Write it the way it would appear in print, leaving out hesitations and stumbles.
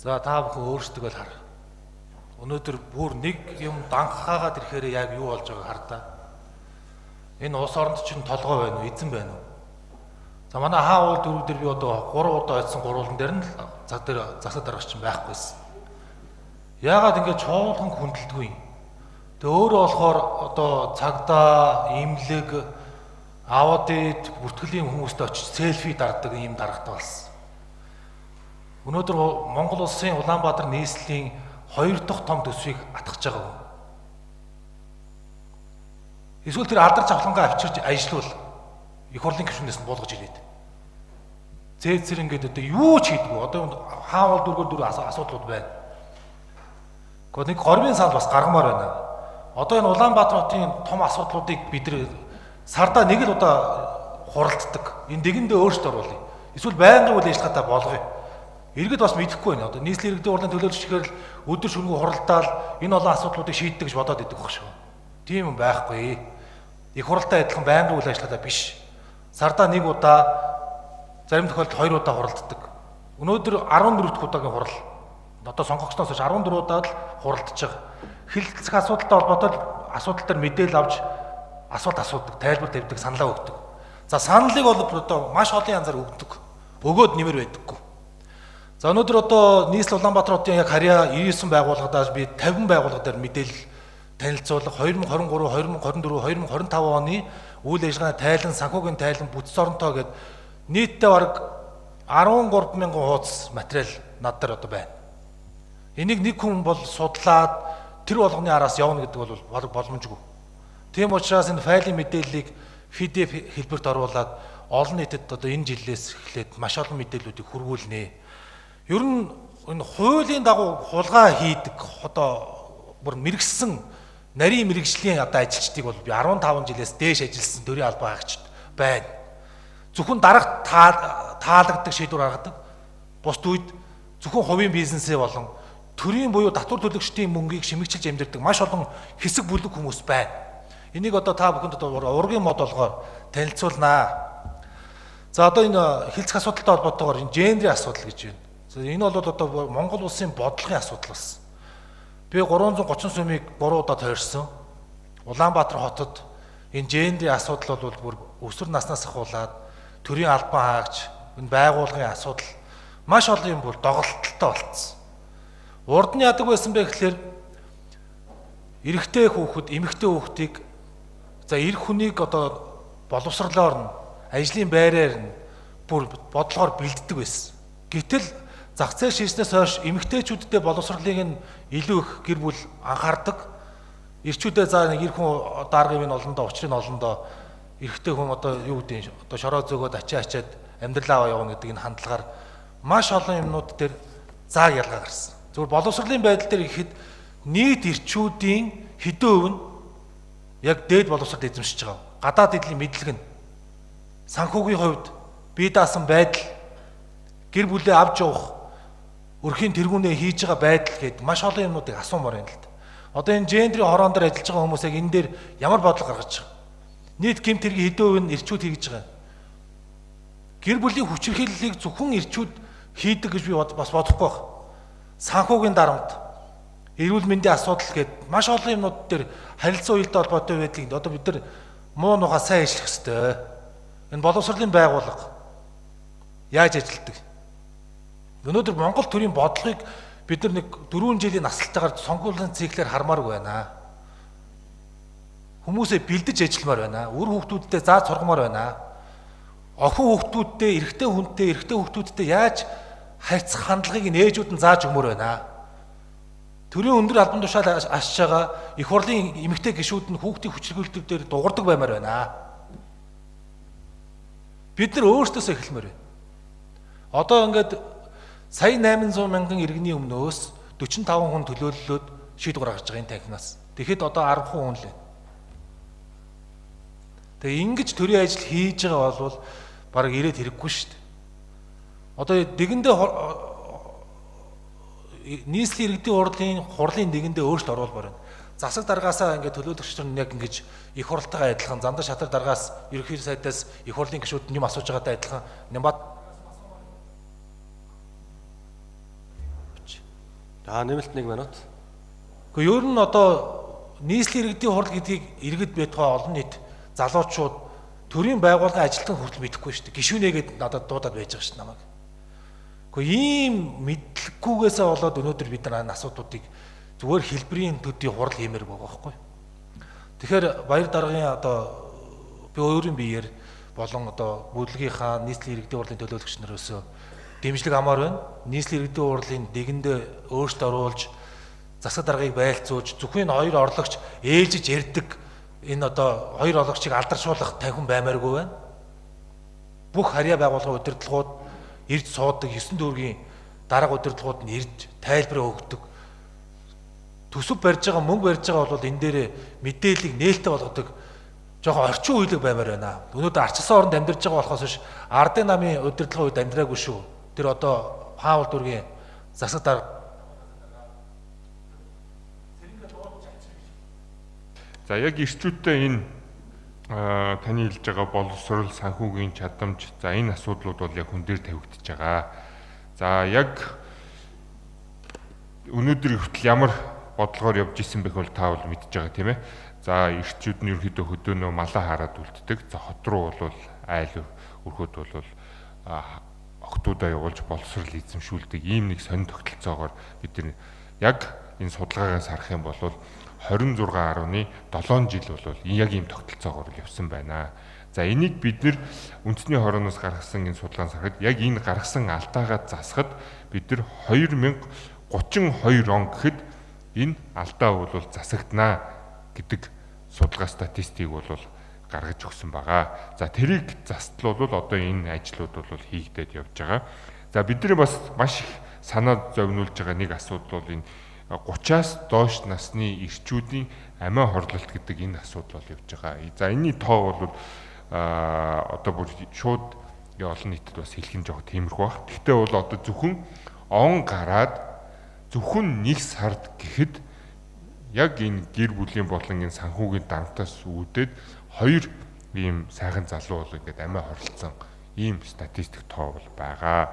За та бүхэн өөрсдөө л хар. Өнөөдөр бүр нэг юм данхаагаад ирэхээр яг юу болж байгааг хардаа. Энэ улс оронд чинь толгой байна уу, эзэн байна уу? За манай хаавал дөрөв дээр би одоо 3 удаа очсон гурван дээр нь засаг дарагч чинь байхгүйсэн. Яагаад ингэж чуулган хүндэлдэггүй юм? Тэ өөрөө болохоор одоо цагдаа, имлэг, аудит, бүртгэлийн хүмүүстэй очиж селфи дарддаг юм даргатай болсон. Өнөөдөр Монгол улсын Улаанбаатар нийслэлийн 2 дахь том төсвийг атгах гэж байгаа. Эсвэл тэр алдар завхлангаа авчирч ажилуул их хурлын гишүүнээс нь буулгаж ирээд. Зээцэр ингээд одоо юу ч хийдэггүй. Одоо хаавал дөрвөр асуудлууд байна. Гэхдээ нэг горбын сал бас гаргамаар байна. Одоо энэ Улаанбаатар хотын том асуудлуудыг бид сардаа нэг л удаа хуралддаг. Энэ дэгэндээ өөрчлөлт оруулъя. Эсвэл байнгын үйл ажиллагаатай болгоё. Иргэд бас мэдэхгүй байна. Одоо нийслэлийн иргэдийн хурлын төлөөлөгчдгээр өдөр шөнөгүй хуралдаал энэ олон асуудлуудыг шийддэг гэж бодоод идэг баг шүү. Тийм юм байхгүй. Их хуралтай адилхан байнгын үйл ажиллагаатай биш. Сардаа нэг удаа, зарим тохиолдолд 2 удаа хуралддаг. Өнөөдөр 14 дахь удаагийн хурал. Одоо сонгогчноос хойш 14 удаа л хуралдаж байгаа. Хэлэлцэх асуудалтай холбоотой асуудал дээр мэдээлэл авч асуудаг, тайлбар тавьдаг, саналаа өгдөг. За саналыг бол одоо маш олон янзаар өгдөг. Өгөөд нэмэр байдаггүй. За өнөөдөр одоо нийслэл Улаанбаатар хотын яг харьяа 99 байгууллагадаас би 50 байгууллага дээр мэдээлэл танилцуулга 2023, 2024, 2025 оны үйл ажиллагааны тайлан, санхүүгийн тайлан, бүтц оронтой гээд нийтдээ бараг 13,000 хуудас материал над дээр одоо байна. Энийг нэг хүн бол судлаад тэр болгоны араас явна гэдэг бол боломжгүй. Тийм учраас энэ файлын мэдээллийг PDF хэлбэрт оруулаад олон нийтэд одоо энэ жилээс эхлээд маш олон мэдээллүүдийг хүргүүлнэ. Ер нь энэ хуулийн дагуу хулгай хийдэг одоо бүр мэрэгсэн нарийн мэрэгжлийн одоо ажилчдыг бол би 15 жилээс дээш ажилласан төрийн албан хаагчид байна. Зөвхөн дарагт таалагддаг шийдвэр гаргадаг. Бусд үед зөвхөн хувийн бизнесээ болон төрийн буюу татвар төлөгчдийн мөнгийг шимэгчилж амьдардаг маш олон хэсэг бүлэг хүмүүс байна. Энийг одоо та бүхэнд одоо ургийн мод олгоор танилцуулнаа. За одоо энэ хэлцэх асуудалтай холбоотойгоор энэ гендрийн асуудал гэж байна. Энэ бол одоо Монгол улсын бодлогын асуудал болсон. Би 330 сумыг 3 удаа тойрсон. Улаанбаатар хотод энэ гендрийн асуудал бол бүр өсвөр наснаас ахуулаад төрийн албан хаагч, энэ байгууллагын асуудал маш олон юм бүр доголдолтой болцсон. Урд нь яадаг байсан бэ гэхээр эрэгтэй хүүхэд, эмэгтэй хүүхдийг за эр хүнийг одоо боловсрлоор нь, ажлын байраар нь бүр бодлогоор бэлддэг байсан. Гэтэл зах зээл шийснээс хойш эмэгтэйчүүдтэй боловсролыг нь илүү их гэр бүл анхаардаг. Ирчүүдээ за нэг эр хүн дарга юм олондоо, учрыг олондоо эрэгтэй хүн одоо юу гэдэг нь одоо шороо зөөгөөд ачаад амьдралаа явна гэдэг энэ хандлагаар маш олон юмнууд дээр зааг ялгаа гарсан. Зөвхөн боловсролын байдал дээр ихэд нийт ирчүүдийн хэдэн өв нь яг дээд боловсролд эзэмшиж байгаа. Гадаад эдлийн мэдлэг нь санхүүгийн хувьд бие даасан байдал, гэр бүлээ авч явах, өрхийн тэргүүнээ хийж байгаа байдал гээд маш олон юмнуудыг асуумаар байна л да. Одоо энэ гендрийн хороон дээр ажиллаж байгаа хүмүүс яг энэ дээр ямар бодлого гаргаж байгаа. Нийт гэмт хэргийн хэдэн өв нь ирчүүд хийж байгаа. Гэр бүлийн хүчирхийллийг зөвхөн ирчүүд хийдэг гэж би бас бодохгүй байна. Санхүүгийн дарамт, эрүүл мэндийн асуудал гээд маш олон юмнууд дээр харилцан уялдаа холбоотой байдлыг одоо бид нар муу нухаа сайн ажиллах ёстой. Энэ боловсролын байгууллага яаж ажилтдаг? Өнөөдөр Монгол төрийн бодлогыг бид нар нэг 4 жилийн насалтайгаар сонгуулийн циклээр хармааргүй байна. Хүмүүсээ бэлдэж ажилламаар байна. Үр хүүхдүүдтэй зааж сургамаар байна. Охин хүүхдүүдтэй, эрэгтэй хүүхдүүдтэй яаж харьцах хандлагыг нээжүүд нь зааж өгмөр байна. Төрийн өндөр албан тушаал ашиж байгаа их хурлын эмэгтэй гишүүд нь хүүхдийн хүчирхийлэлтүүд дээр дуурдаг баймаар байна. Бид нар өөрсдөөсөө эхэлмээр байна. Одоо ингээд сая 800 мянган иргэний өмнөөс 45 хүн төлөөллөд шийдвэр гаргаж байгаа энэ танхимаас. Тэгэхэд одоо 10 хүн л байна. Тэгээ ингэж төрийн ажил хийж байгаа бол бараг ирээд хэрэггүй шүү дээ. Одоо дэгэндээ нийслэлийн иргэдийн хурлын дэгэндээ өөрчлөлт оруулмаар байна. Засаг даргаасаа ингээд төлөөлөгч нар яг ингэж их хурлтайгаа адилхан зандаа шатар даргаас ерөнхий сайдаас их хурлын гишүүд юм асууж байгаатай адилхан Нямбат Нэмэлт 1 минут. Гэхдээ ер нь одоо нийслэлийн иргэдийн хурал гэдгийг иргэд байтугай олон нийт залуучууд төрийн байгууллагын ажилтан хүртэл мэдэхгүй шүү дээ. Гишүүнээгээд надад дуудаад байж байгаа шүү дээ намайг. Гэхдээ ийм мэдлэггүйгээсээ болоод өнөөдөр бид нар энэ асуудлуудыг зүгээр хэлбэрийн төдий хурал хиймээр байгаа байхгүй. Тэгэхээр баяр даргын одоо би өөрийн биеэр болон одоо бүлгийнхаа нийслэлийн иргэдийн хурлын төлөөлөгч нароосоо дэмжлэг амар байна. Нийслэлийн иргэдийн хурлын дэгэндээ өөрчлөлт оруулж засаг даргыг байлцуулж зөвхөн хоёр орлогч ээлжиж ярддаг энэ одоо хоёр орлогчийг алдаршуулах танхим баймааргүй байна. Бүх харьяа байгууллагын удирдлагууд ирж суудаг 9 дүүргийн дарга удирдлагууд нь ирж тайлбараа өгдөг. Төсөв барьж байгаа мөнгө барьж байгаа бол энэ дээр мэдээллийг нээлттэй болгодог жоохон орчин үеийг баймаар байна. Өнөөдөр арчилсан оронд амьдарч байгаа болохоос биш ардын намын удирдлагын үед амьдраагүй шүү. Тэр одоо хаавал дүүргийн засаг дарга. За яг ирчүүдтэй энэ таны хэлж байгаа боловсрол, санхүүгийн чадамж, за энэ асуудлууд бол яг хүн дээр тавигдчихж байгаа. За яг өнөөдөр хүртэл ямар бодлогоор явж исэн бэх бол та бол мэдж байгаа тийм ээ. За ирчүүд нь ерөөдөө хөдөөнөө малаа хараад үлддэг. За хот руу бол айл өрхөд бол охтуудаа явуулж боловсрол эзэмшүүлдэг. Ийм нэг сонин тогтолцоогоор бид нар яг энэ судалгаагаас харах юм бол 26.7 жил бол яг ийм тогтолцоогоор явсан байна. За энийг бид нэр үндэсний хорооноос гаргасан энэ судалгаанаас харахад яг энэ гаргасан алдаагаа засахад бид нар 2032 он гэхэд энэ алдаа бол засагдана гэдэг судалгаа статистикийг бол гаргаж өгсөн байгаа. За тэрийг застлуулбал одоо энэ ажлууд бол хийгдээд явж байгаа. За бидний бас маш их санаа зовниулж байгаа нэг асуудал бол энэ 30-аас доош насны ирчүүдийн амиа хорлолт гэдэг энэ асуудал бол явж байгаа. За энэний тоо бол одоо бүр шууд олон нийтэд бас хэлэх нь жоох тиймэрхүү баг. Гэхдээ бол одоо зөвхөн он гараад зөвхөн нэг сард гэхэд яг энэ гэр бүлийн болон энэ санхүүгийн дарамтаас үүдээд 2 ийм сайхан залуу бол ингээд амиа хорлцсон ийм статистик тоо бол байгаа.